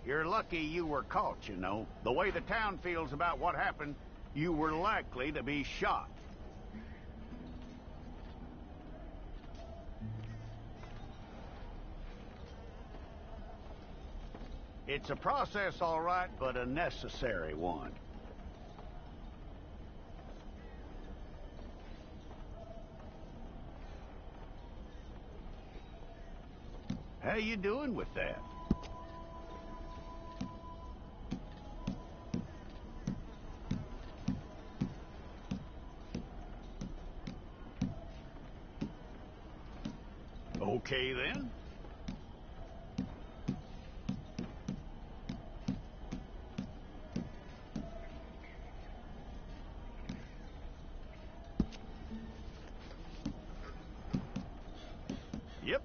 You're lucky you were caught, you know. The way the town feels about what happened, you were likely to be shot. It's a process, all right, but a necessary one. How you doing with that? Okay, then. Yep.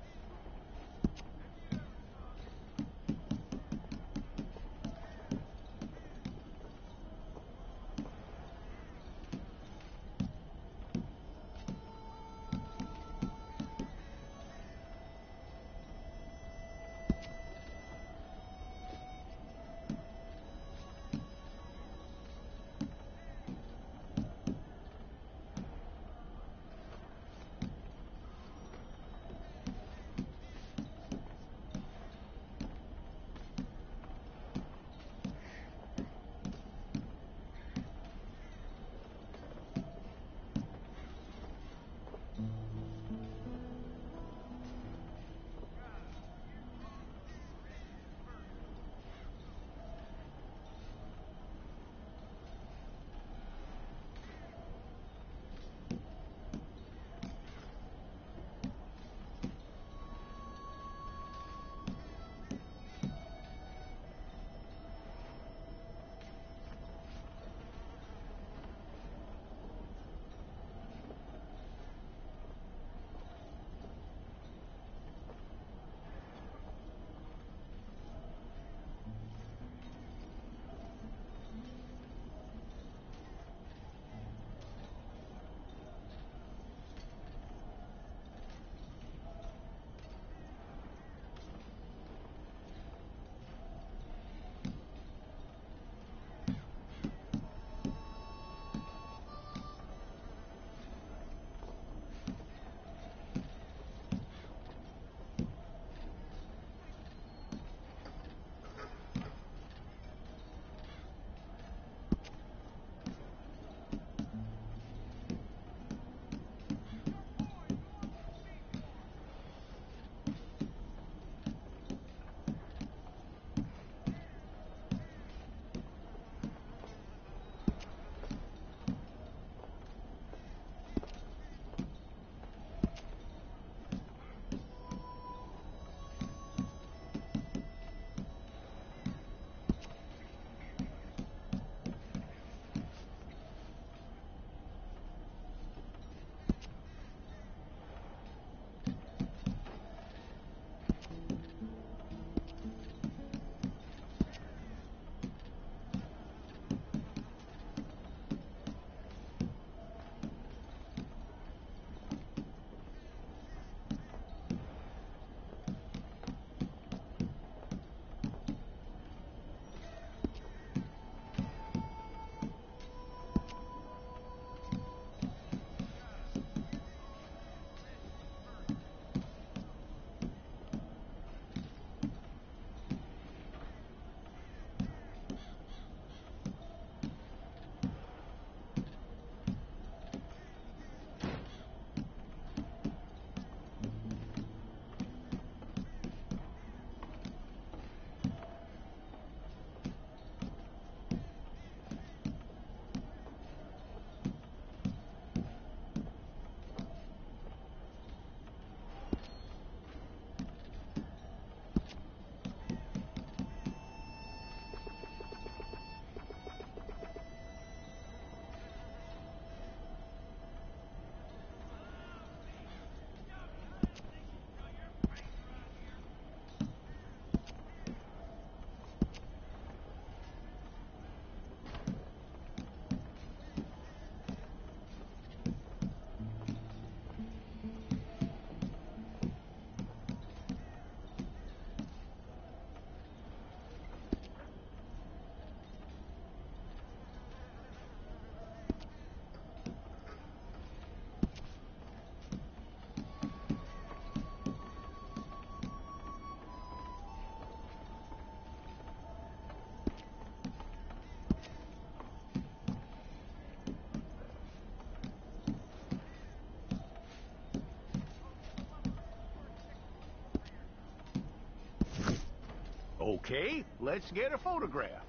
Okay, let's get a photograph.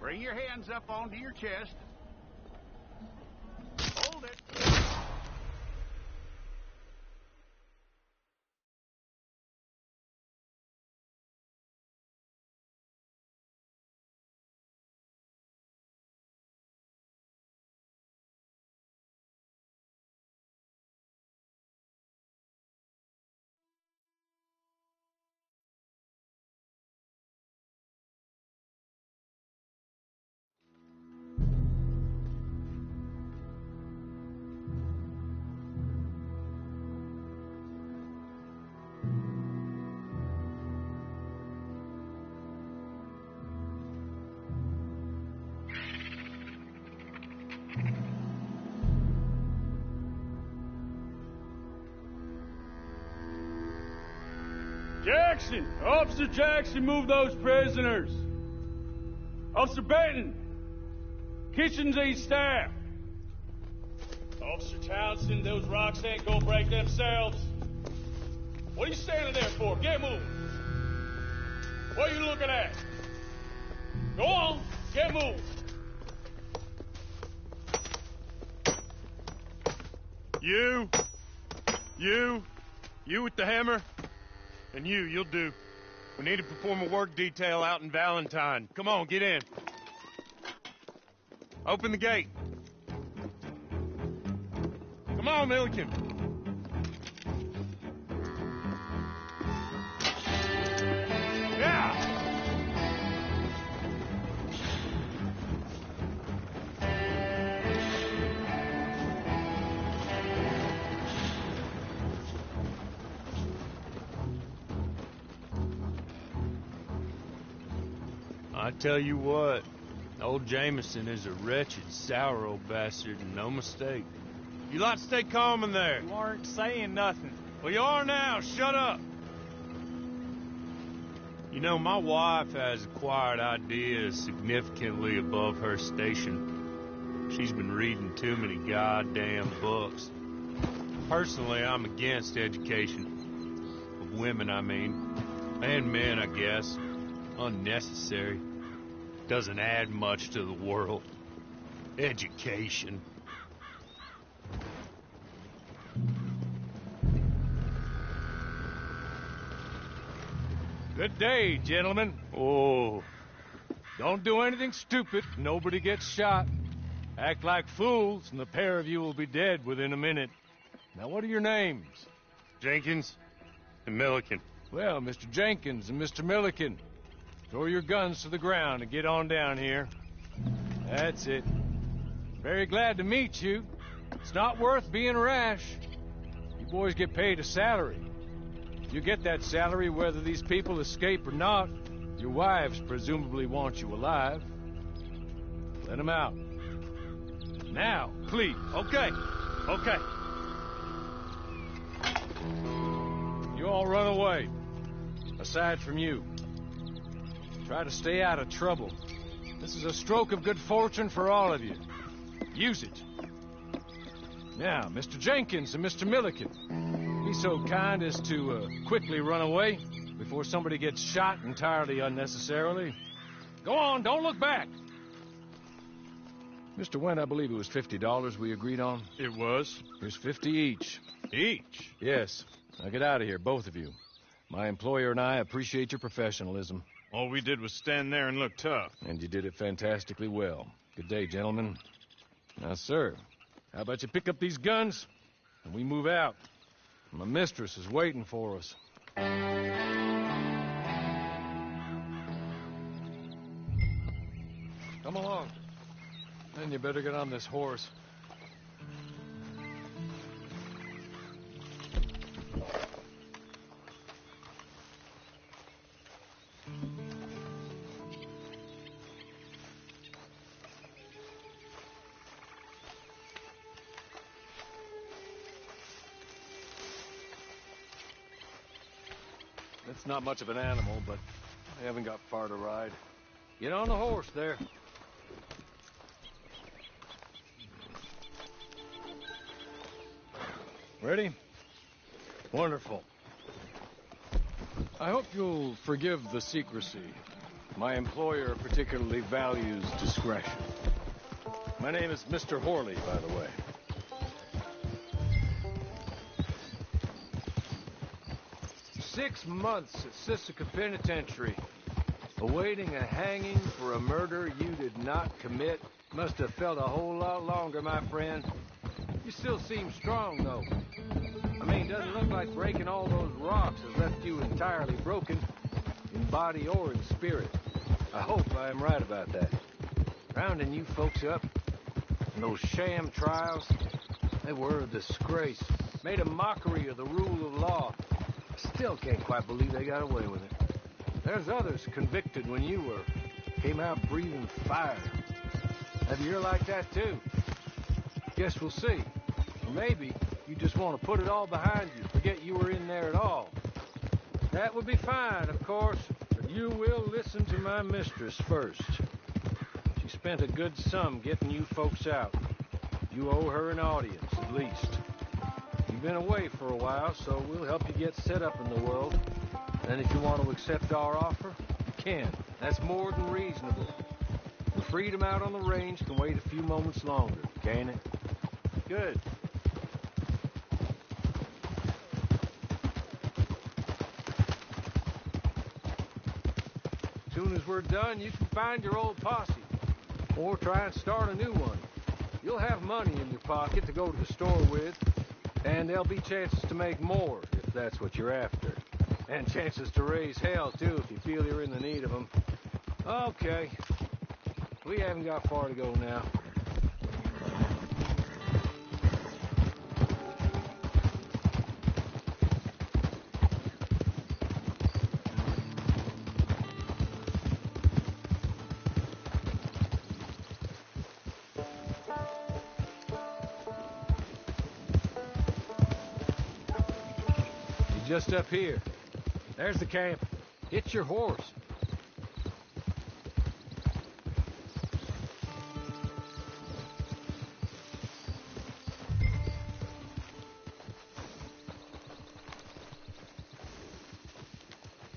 Bring your hands up onto your chest. Hold it. Jackson! Officer Jackson, move those prisoners! Officer Benton! Kitchens East staff! Officer Townsend, those rocks ain't gonna break themselves. What are you standing there for? Get moving! What are you looking at? Go on, get moving! You with the hammer? And you'll do. We need to perform a work detail out in Valentine. Come on, get in. Open the gate. Come on, Milliken. Yeah! I tell you what, old Jameson is a wretched, sour old bastard, and no mistake. You lot stay calm in there. You aren't saying nothing. Well, you are now. Shut up. You know, my wife has acquired ideas significantly above her station. She's been reading too many goddamn books. Personally, I'm against education. Of women, I mean. And men, I guess. Unnecessary. Doesn't add much to the world. Education. Good day, gentlemen. Oh, Don't do anything stupid. Nobody gets shot. Act like fools, and the pair of you will be dead within a minute. Now, what are your names? Jenkins and Milliken. Well, Mr. Jenkins and Mr. Milliken, throw your guns to the ground and get on down here. That's it. Very glad to meet you. It's not worth being rash. You boys get paid a salary. You get that salary whether these people escape or not. Your wives presumably want you alive. Let them out. Now, please. Okay. You all run away. Aside from you. Try to stay out of trouble. This is a stroke of good fortune for all of you. Use it. Now, Mr. Jenkins and Mr. Milliken, be so kind as to quickly run away before somebody gets shot entirely unnecessarily. Go on, don't look back. Mr. Wendt, I believe it was $50 we agreed on. It was. Here's 50 each. Each? Yes. Now get out of here, both of you. My employer and I appreciate your professionalism. All we did was stand there and look tough. And you did it fantastically well. Good day, gentlemen. Now, sir, how about you pick up these guns and we move out? My mistress is waiting for us. Come along. Then you better get on this horse. It's not much of an animal, but I haven't got far to ride. Get on the horse there. Ready? Wonderful. I hope you'll forgive the secrecy. My employer particularly values discretion. My name is Mr. Horley, by the way. 6 months at Sisika Penitentiary, awaiting a hanging for a murder you did not commit. Must have felt a whole lot longer, my friend. You still seem strong, though. I mean, doesn't look like breaking all those rocks has left you entirely broken, in body or in spirit. I hope I am right about that. Rounding you folks up, and those sham trials, they were a disgrace. Made a mockery of the rule of law. Still can't quite believe they got away with it. There's others convicted when you were. Came out breathing fire. Maybe you're like that too. Guess we'll see. Or maybe you just want to put it all behind you, forget you were in there at all. That would be fine, of course, but you will listen to my mistress first. She spent a good sum getting you folks out. You owe her an audience, at least. You've been away for a while, so we'll help you get set up in the world. And if you want to accept our offer, you can. That's more than reasonable. The freedom out on the range can wait a few moments longer, can't it? Good. As soon as we're done, you can find your old posse. Or try and start a new one. You'll have money in your pocket to go to the store with. And there'll be chances to make more, if that's what you're after. And chances to raise hell, too, if you feel you're in the need of them. Okay. We haven't got far to go now. Just up here. There's the camp. Hitch your horse.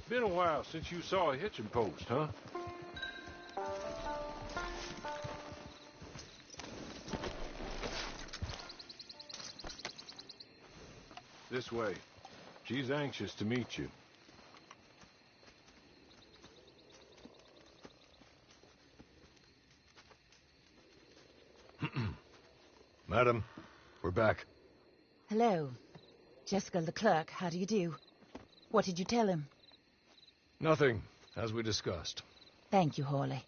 Been a while since you saw a hitching post, huh? This way. She's anxious to meet you. Madam, we're back. Hello. Jessica Leclerc, how do you do? What did you tell him? Nothing, as we discussed. Thank you, Horley.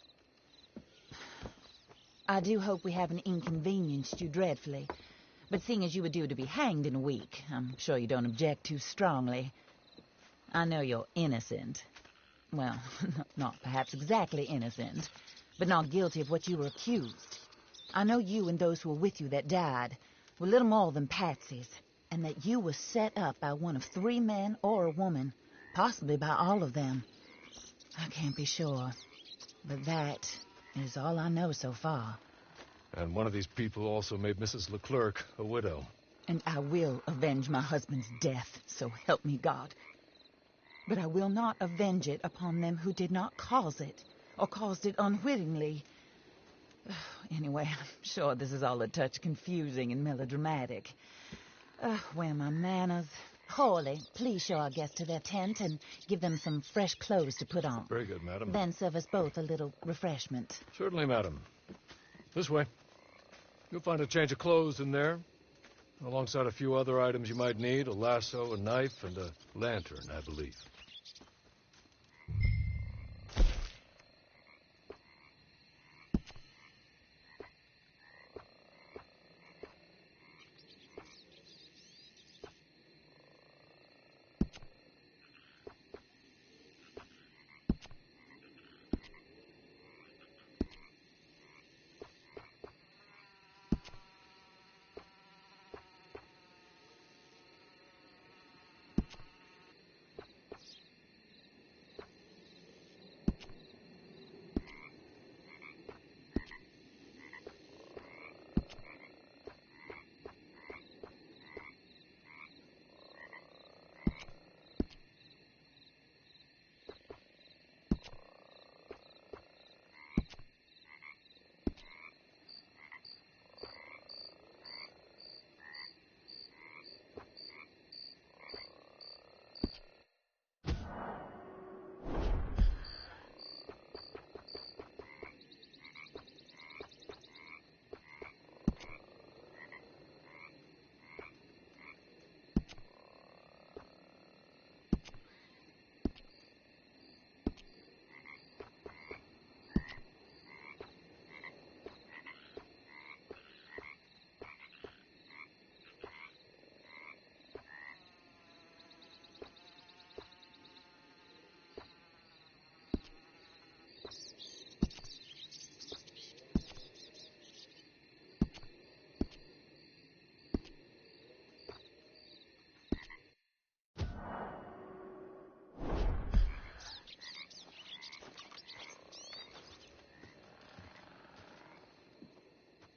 I do hope we haven't inconvenienced you dreadfully. But seeing as you were due to be hanged in a week, I'm sure you don't object too strongly. I know you're innocent. Well, not perhaps exactly innocent, but not guilty of what you were accused. I know you and those who were with you that died were little more than patsies, and that you were set up by one of 3 men or a woman, possibly by all of them. I can't be sure, but that is all I know so far. And one of these people also made Mrs. Leclerc a widow. And I will avenge my husband's death, so help me God. But I will not avenge it upon them who did not cause it, or caused it unwittingly. Anyway, I'm sure this is all a touch confusing and melodramatic. Where are my manners? Horley, please show our guests to their tent and give them some fresh clothes to put on. Very good, madam. Then serve us both a little refreshment. Certainly, madam. This way. You'll find a change of clothes in there, alongside a few other items you might need, a lasso, a knife, and a lantern, I believe.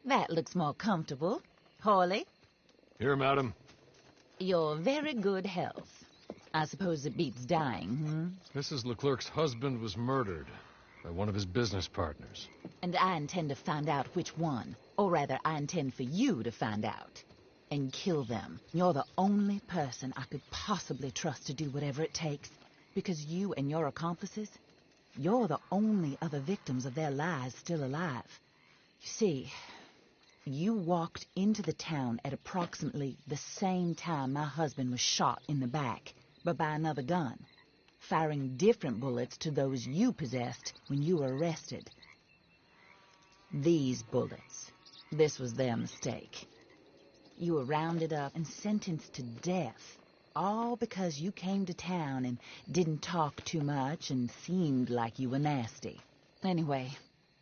That looks more comfortable. Hawley, Here, madam. your very good health. I suppose it beats dying, Mrs. Leclerc's husband was murdered by one of his business partners. And I intend to find out which one. Or rather, I intend for you to find out. And kill them. You're the only person I could possibly trust to do whatever it takes. Because you and your accomplices, you're the only other victims of their lives still alive. You see, you walked into the town at approximately the same time my husband was shot in the back, but by another gun, firing different bullets to those you possessed when you were arrested. These bullets, this was their mistake. You were rounded up and sentenced to death, all because you came to town and didn't talk too much and seemed like you were nasty. Anyway,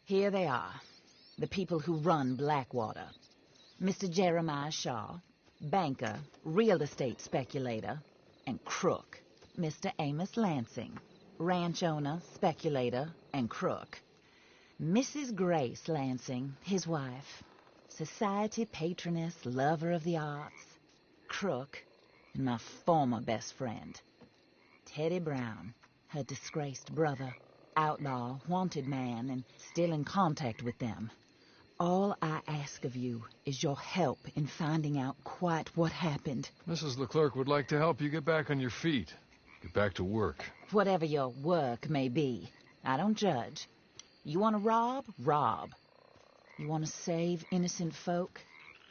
here they are, the people who run Blackwater. Mr. Jeremiah Shaw, banker, real estate speculator, and crook. Mr. Amos Lansing, ranch owner, speculator, and crook. Mrs. Grace Lansing, his wife, society patroness, lover of the arts, crook, and my former best friend, Teddy Brown, her disgraced brother, outlaw, wanted man, and still in contact with them. All I ask of you is your help in finding out quite what happened. Mrs. Leclerc would like to help you get back on your feet. Get back to work. Whatever your work may be, I don't judge. You want to rob? Rob. You want to save innocent folk?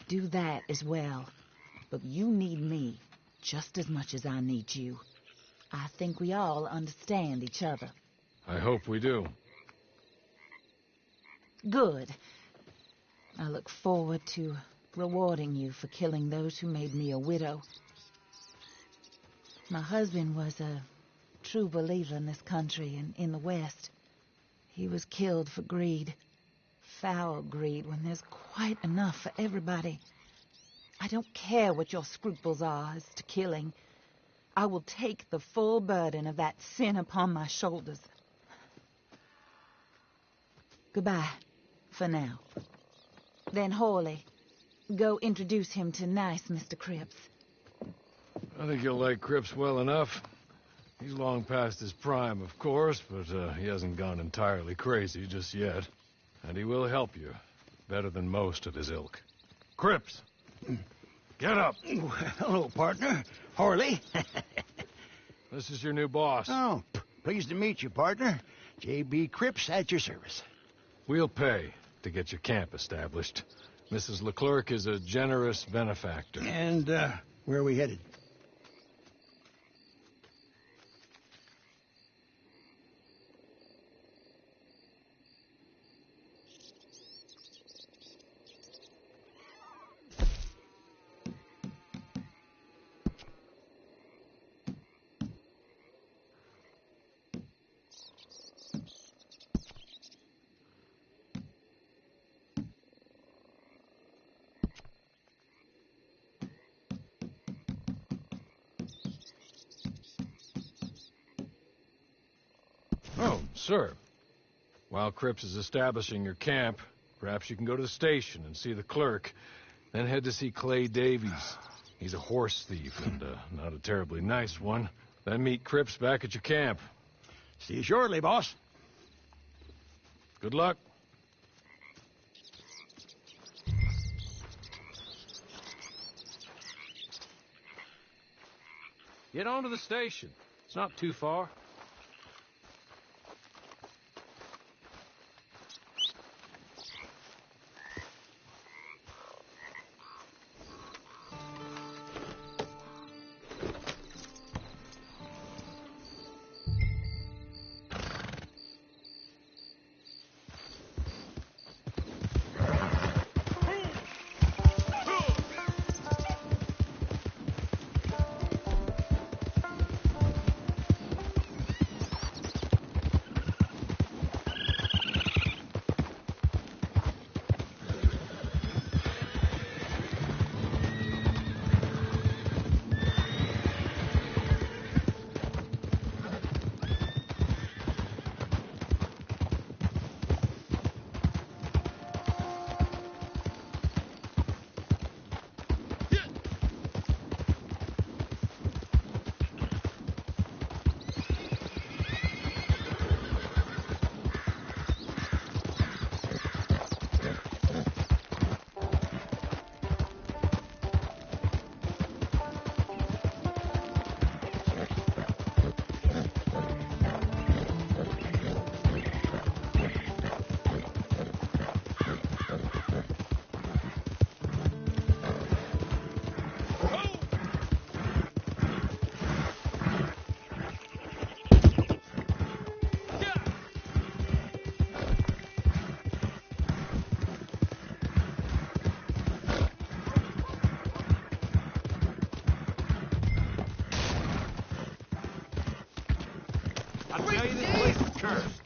Do that as well. But you need me just as much as I need you. I think we all understand each other. I hope we do. Good. I look forward to rewarding you for killing those who made me a widow. My husband was a true believer in this country and in the West. He was killed for greed. Foul greed when there's quite enough for everybody. I don't care what your scruples are as to killing. I will take the full burden of that sin upon my shoulders. Goodbye, for now. Then Hawley, go introduce him to nice Mr. Cripps. I think you'll like Cripps well enough. He's long past his prime, of course, but he hasn't gone entirely crazy just yet. And he will help you, better than most of his ilk. Cripps! Get up! Hello, partner. Hawley. This is your new boss. Oh, pleased to meet you, partner. J.B. Cripps at your service. We'll pay to get your camp established. Mrs. Leclerc is a generous benefactor. And, where are we headed? Oh, sir. While Cripps is establishing your camp, perhaps you can go to the station and see the clerk, then head to see Clay Davies. He's a horse thief, and not a terribly nice one. Then meet Cripps back at your camp. See you shortly, boss. Good luck. Get on to the station. It's not too far. I tell you, this place is cursed.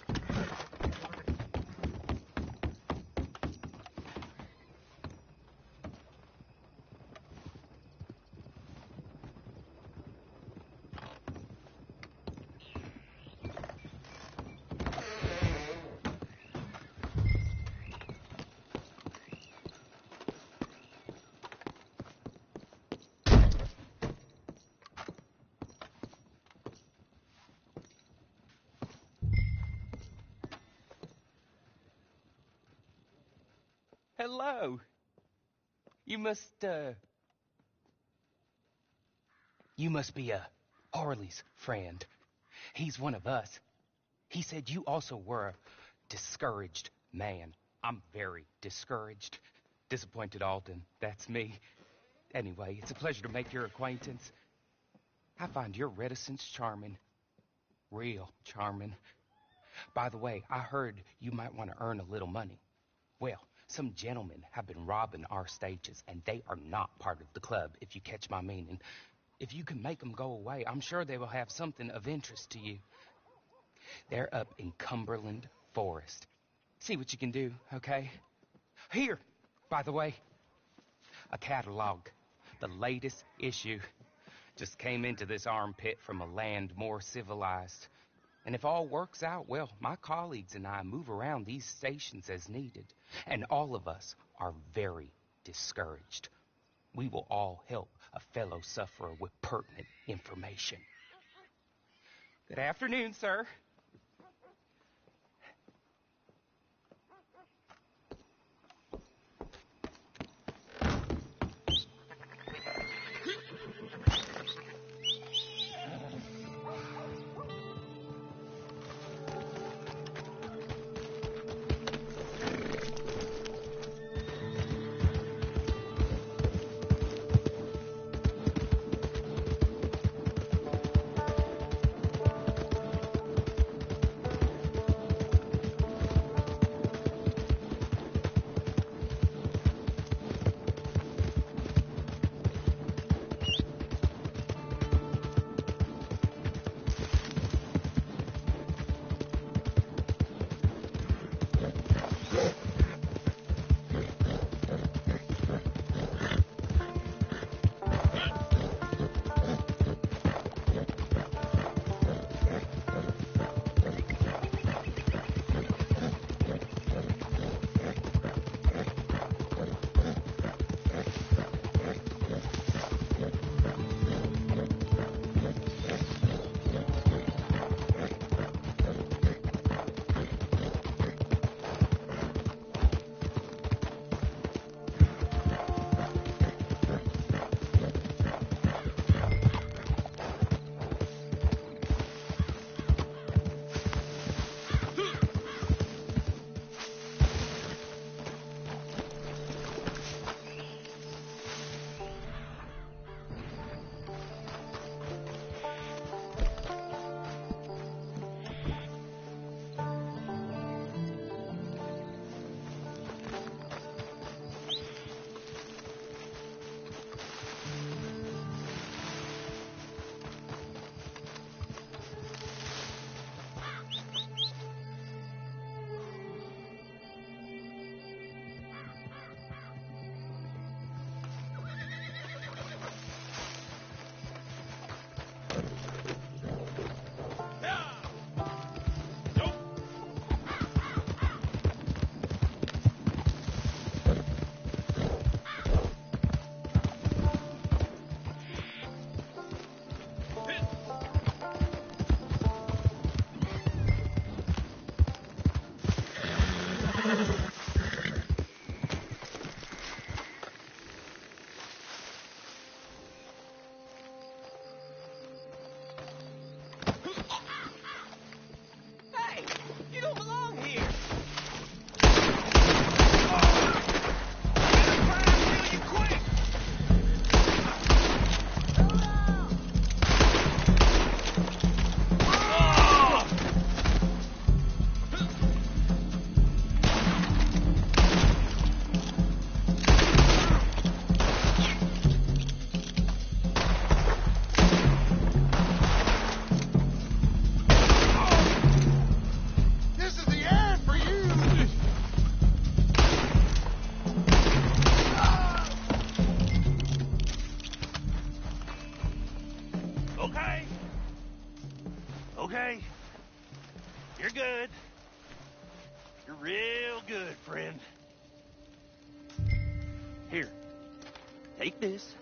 Hello. You must be Harley's friend. He's one of us. He said you also were a discouraged man. I'm very discouraged. Disappointed Alden, that's me. Anyway, it's a pleasure to make your acquaintance. I find your reticence charming. Real charming. By the way, I heard you might want to earn a little money. Well, some gentlemen have been robbing our stages, and they are not part of the club, if you catch my meaning. If you can make them go away, I'm sure they will have something of interest to you. They're up in Cumberland Forest. See what you can do, okay? Here, by the way, a catalog. The latest issue. Just came into this armpit from a land more civilized. And if all works out, well, my colleagues and I move around these stations as needed. And all of us are very discouraged. We will all help a fellow sufferer with pertinent information. Good afternoon, sir. Okay. Okay. You're good. You're real good, friend. Here. Take this.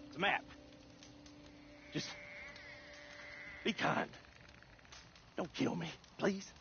It's a map. Just be kind. Don't kill me, please.